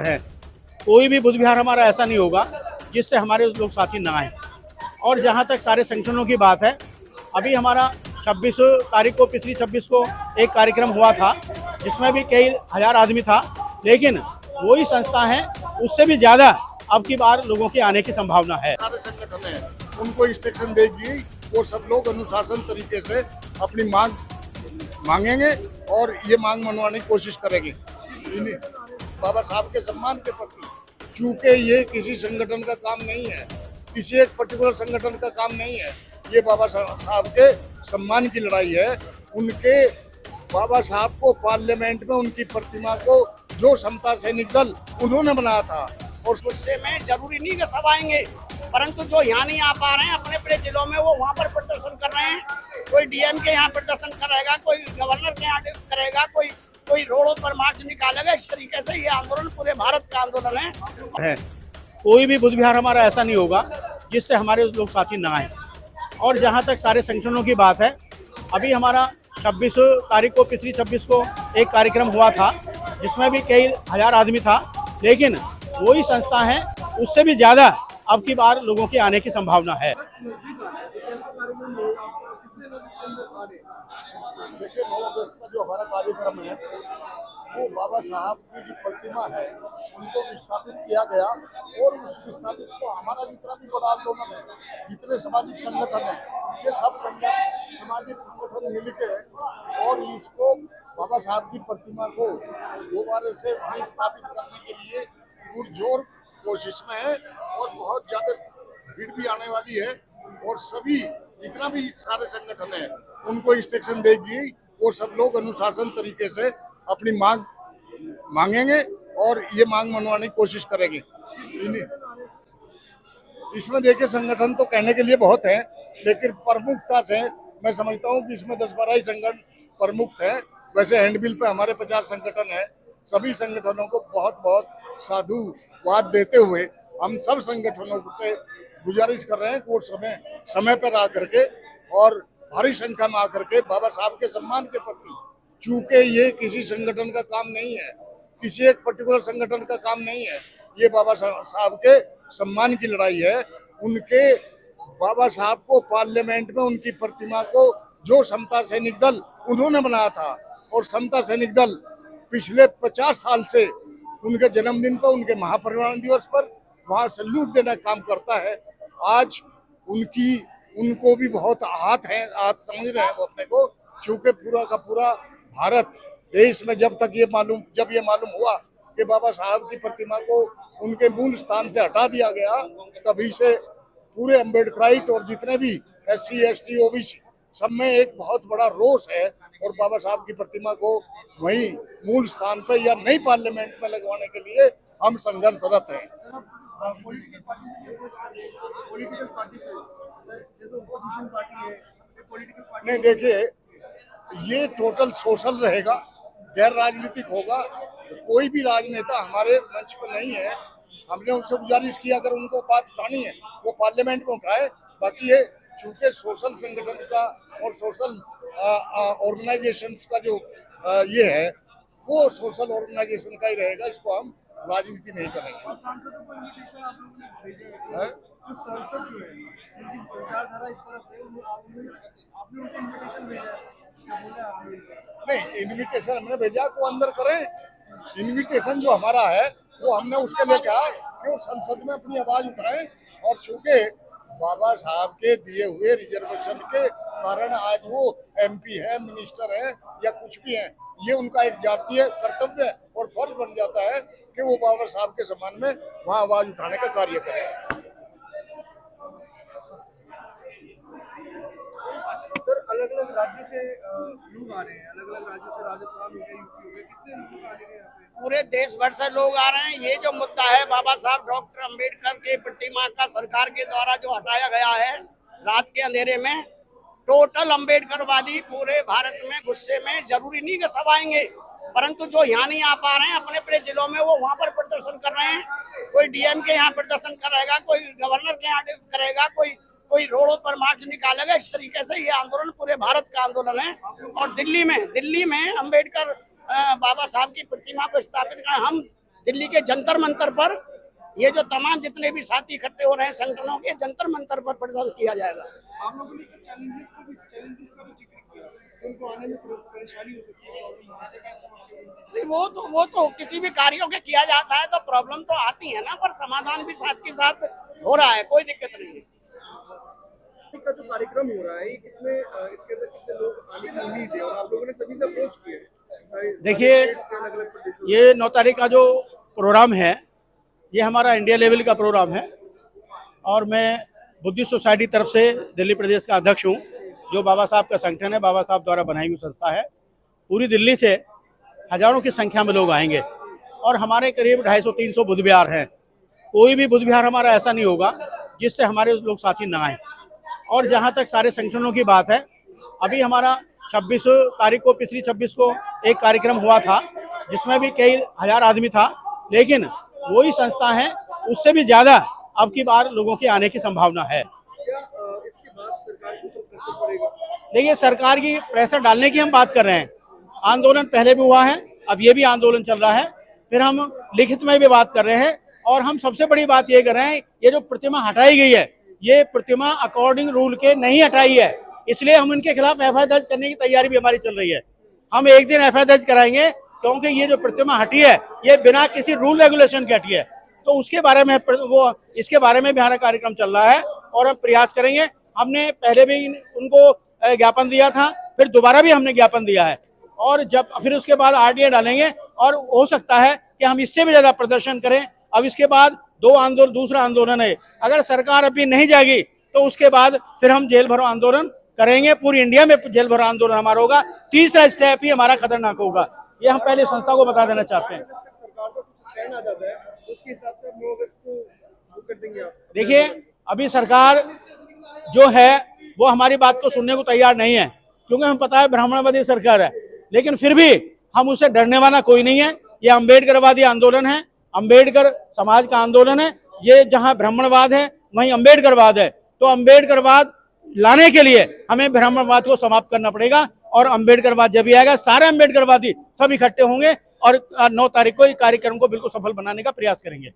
है। कोई भी बुद्ध विहार हमारा ऐसा नहीं होगा जिससे हमारे लोग साथी ना आए। और जहाँ तक सारे संगठनों की बात है, अभी हमारा 26 तारीख को, पिछली 26 को एक कार्यक्रम हुआ था जिसमें भी कई हजार आदमी था, लेकिन वही संस्था है उससे भी ज़्यादा अब की बार लोगों के आने की संभावना है। सारे संगठन है उनको इंस्ट्रक्शन देगी, वो सब लोग अनुशासन तरीके से अपनी मांग मांगेंगे और ये मांग मनवाने की कोशिश करेंगे बाबा साहब के सम्मान के प्रति। चूंकि ये किसी संगठन का काम नहीं है, किसी एक पर्टिकुलर संगठन का काम नहीं है, ये बाबा साहब के सम्मान की लड़ाई है। उनके बाबा साहब को पार्लियामेंट में उनकी प्रतिमा को जो समता सैनिक दल उन्होंने बनाया था, और गुस्से में जरूरी नहीं कि सब आएंगे, परंतु जो यहाँ नहीं आ पा रहे हैं अपने अपने जिलों में वो वहाँ पर प्रदर्शन कर रहे हैं। कोई डीएम के यहाँ प्रदर्शन करेगा, कोई गवर्नर के यहाँ करेगा, कोई रोडों पर मार्च निकालेगा। इस तरीके से ये आंदोलन पूरे भारत का आंदोलन है। कोई भी बुद्ध विहार हमारा ऐसा नहीं होगा जिससे हमारे लोग साथी ना आए। और जहाँ तक सारे संगठनों की बात है, अभी हमारा 26 तारीख को, पिछली 26 को एक कार्यक्रम हुआ था जिसमें भी कई हजार आदमी था, लेकिन वही संस्था है उससे भी ज़्यादा अब की बार लोगों के आने की संभावना है। देखिए 9 अगस्त का जो हमारा कार्यक्रम है वो बाबा साहब की जो प्रतिमा है उनको विस्थापित किया गया, और उस विस्थापित को हमारा जितना भी बड़ा आंदोलन है, जितने सामाजिक संगठन है, ये सब सामाजिक संगठन मिलके और इसको बाबा साहब की प्रतिमा को दोबारा से वहीं स्थापित करने के लिए पुरजोर कोशिश में है। और बहुत ज्यादा भीड़ भी आने वाली है, और सभी जितना भी सारे संगठन है उनको इंस्ट्रक्शन देगी, वो सब लोग अनुशासन तरीके से अपनी मांग मांगेंगे और ये मांग मनवाने की कोशिश करेंगे। इसमें देखिए संगठन तो कहने के लिए बहुत है, लेकिन प्रमुखता से मैं समझता हूँ कि इसमें 10-12 ही संगठन प्रमुख है। वैसे हैंडबिल पे हमारे 50 संगठन है। सभी संगठनों को बहुत बहुत साधुवाद देते हुए हम सब संगठनों पे गुजारिश कर रहे हैं कि वो समय पर आ करके और भारी संख्या में आकर के बाबा साहब के सम्मान के प्रति, चूंकि ये किसी संगठन का काम नहीं है, किसी एक पर्टिकुलर संगठन का काम नहीं है, ये बाबा साहब के सम्मान की लड़ाई है। उनके बाबा साहब को पार्लियामेंट में उनकी प्रतिमा को जो समता सैनिक दल उन्होंने बनाया था, और समता सैनिक दल पिछले 50 साल से उनके जन्मदिन पर, उनके महापरिनिर्वाण दिवस पर वहाँ सैल्यूट देने का काम करता है। आज उनको भी बहुत हाथ समझ रहे हैं वो अपने को, चूंकि पूरा का पूरा भारत देश में जब ये मालूम हुआ कि बाबा साहब की प्रतिमा को उनके मूल स्थान से हटा दिया गया, तभी से पूरे अम्बेडकराइट और जितने भी SC ST OBC सब में एक बहुत बड़ा रोष है, और बाबा साहब की प्रतिमा को वहीं मूल स्थान पर या नई पार्लियामेंट में लगवाने के लिए हम संघर्षरत हैं। नहीं, देखिए ये टोटल सोशल रहेगा, गैर राजनीतिक होगा। कोई भी राजनेता हमारे मंच पर नहीं है। हमने उनसे गुजारिश की अगर उनको बात उठानी है वो पार्लियामेंट में उठाए। बाकी ये चूंकि सोशल संगठन का और सोशल ऑर्गेनाइजेशंस का जो ये है वो सोशल ऑर्गेनाइजेशन का ही रहेगा, इसको हम राजनीति नहीं करेंगे। नहीं, इन्विटेशन हमने भेजा को अंदर करें। इन्विटेशन जो हमारा है वो हमने उसके लिए कहा कि वो संसद में अपनी आवाज उठाएं, और चूंकि बाबा साहब के दिए हुए रिजर्वेशन के कारण आज वो MP है, मिनिस्टर है या कुछ भी है, ये उनका एक जातीय कर्तव्य और फर्ज बन जाता है कि वो बाबा साहब के सम्मान में वहाँ आवाज उठाने का कार्य करें। सर अलग अलग राज्य से लोग आ रहे हैं, अलग अलग राज्यों से, राजस्थान हो गया, यूपी हो गया, कितने लोग आ रहे हैं यहाँ पे? पूरे देश भर से लोग आ रहे हैं। ये जो मुद्दा है बाबा साहब डॉक्टर अंबेडकर के प्रतिमा का सरकार के द्वारा जो हटाया गया है रात के अंधेरे में, टोटल अंबेडकरवादी पूरे भारत में गुस्से में, जरूरी नहीं कि सब आएंगे, परंतु जो यहाँ नहीं आ पा रहे हैं अपने अपने जिलों में वो वहाँ पर प्रदर्शन कर रहे हैं। कोई डीएम के यहाँ प्रदर्शन करेगा, कोई गवर्नर के यहाँ करेगा, कोई रोडों पर मार्च निकालेगा। इस तरीके से ये आंदोलन पूरे भारत का आंदोलन है। और दिल्ली में अंबेडकर बाबा साहब की प्रतिमा को स्थापित कर हम दिल्ली के जंतर मंतर पर ये जो तमाम जितने भी साथी इकट्ठे हो रहे हैं संगठनों के, जंतर मंतर पर प्रदर्शन किया जाएगा। आप लोगों ने चैलेंजेस का भी जिक्र किया, उनको आने में परेशानी हो सकती है। नहीं, वो तो किसी भी कार्यों के किया जाता है तो प्रॉब्लम तो आती है ना, पर समाधान भी साथ के साथ हो रहा है, कोई दिक्कत नहीं है। का जो कार्यक्रम हो रहा है, ये कितने इसके अंदर कितने लोग आने की उम्मीद है और आप लोगों ने सभी से अप्रोच किए हैं? देखिए, ये 9 तारीख का जो प्रोग्राम है ये हमारा इंडिया लेवल का प्रोग्राम है और मैं बुद्धिस्ट सोसाइटी तरफ से दिल्ली प्रदेश का अध्यक्ष हूँ, जो बाबा साहब का संगठन है, बाबा साहब द्वारा बनाई हुई संस्था है। पूरी दिल्ली से हजारों की संख्या में लोग आएंगे और हमारे करीब 250-300 बुद्ध विहार हैं। कोई भी बुद्ध विहार हमारा ऐसा नहीं होगा जिससे हमारे लोग साथी ना आए। और जहाँ तक सारे संगठनों की बात है, अभी हमारा 26 तारीख को, पिछली 26 को एक कार्यक्रम हुआ था जिसमें भी कई हजार आदमी था, लेकिन वही संस्था है उससे भी ज़्यादा अब की बार लोगों के आने की संभावना है। क्या इसके बाद सरकार को तो प्रेशर पड़ेगा? देखिए, सरकार की प्रेशर डालने की हम बात कर रहे हैं। आंदोलन पहले भी हुआ है, अब ये भी आंदोलन चल रहा है, फिर हम लिखित में भी बात कर रहे हैं और हम सबसे बड़ी बात ये कर रहे हैं, ये जो प्रतिमा हटाई गई है ये प्रतिमा अकॉर्डिंग रूल के नहीं हटाई है, इसलिए हम इनके खिलाफ एफआईआर दर्ज करने की तैयारी भी हमारी चल रही है। हम एक दिन एफआईआर दर्ज कराएंगे क्योंकि ये जो प्रतिमा हटी है ये बिना किसी रूल रेगुलेशन के हटी है, तो उसके बारे में इसके बारे में भी हमारा कार्यक्रम चल रहा है और हम प्रयास करेंगे। हमने पहले भी उनको ज्ञापन दिया था, फिर दोबारा भी हमने ज्ञापन दिया है और फिर उसके बाद आरटीआई डालेंगे और हो सकता है कि हम इससे भी ज्यादा प्रदर्शन करें। अब इसके बाद दूसरा आंदोलन है, अगर सरकार अभी नहीं जाएगी तो उसके बाद फिर हम जेल भरो आंदोलन करेंगे। पूरी इंडिया में जेल भरो आंदोलन हमारा होगा। तीसरा स्टेप ही हमारा खतरनाक होगा, ये हम पहले संस्था को बता देना चाहते हैं। सरकार का कुछ कहना आ जाता है, उसके हिसाब से हम लोग इसको वो कर देंगे। आप देखिए, अभी सरकार जो है वो हमारी बात को सुनने को तैयार नहीं है, क्योंकि हमें पता है ब्राह्मणवादी सरकार है, लेकिन फिर भी हम उसे डरने वाला कोई नहीं है। ये अम्बेडकरवादी आंदोलन है, अम्बेडकर समाज का आंदोलन है। ये जहां ब्राह्मणवाद है वहीं अम्बेडकरवाद है, तो अम्बेडकरवाद लाने के लिए हमें ब्राह्मणवाद को समाप्त करना पड़ेगा और अम्बेडकरवाद जब भी आएगा सारे अम्बेडकरवादी सब इकट्ठे होंगे और 9 तारीख को इस कार्यक्रम को बिल्कुल सफल बनाने का प्रयास करेंगे।